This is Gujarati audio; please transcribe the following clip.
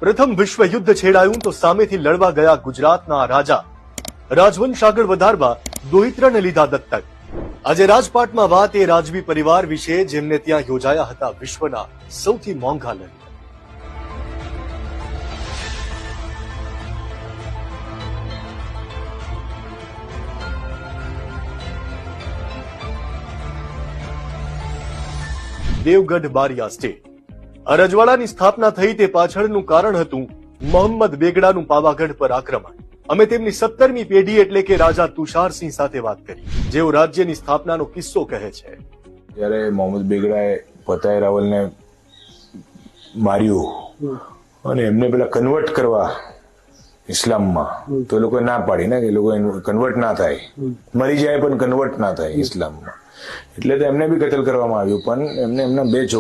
પ્રથમ વિશ્વ યુદ્ધ છેડાયું તો સામેથી લડવા ગયા ગુજરાતના રાજા. રાજવંશ આગળ વધારવા દોહિત્રને લીધા દત્તક. આજે રાજપાટમાં વાત એ રાજવી પરિવાર વિશે જેમને ત્યાં યોજાયા હતા વિશ્વના સૌથી મોંઘા લગ્ન. દેવગઢ બારિયા સ્ટેટ. આ રજવાડાની સ્થાપના થઈ તે પાછળનું કારણ હતું મોહમ્મદ બેગડાનું પાવાગઢ પર આક્રમણ. અમે તેમની 17મી પેઢી એટલે કે રાજા તુષારસિંહ સાથે વાત કરી, જેઓ રાજ્યની સ્થાપનાનો કિસ્સો કહે છે. જ્યારે મોહમ્મદ બેગડાએ ફતેહ રાવલને માર્યું અને એમને પેલા કન્વર્ટ કરવા ઇસ્લામમાં, તો એ લોકોએ ના પાડી ને કે એ લોકો કન્વર્ટ ના થાય, મરી જાય પણ કન્વર્ટ ના થાય ઇસ્લામમાં. એટલે તો એમને બી કતલ કરવામાં આવ્યું, પણ એમને એમના 2 છોકરા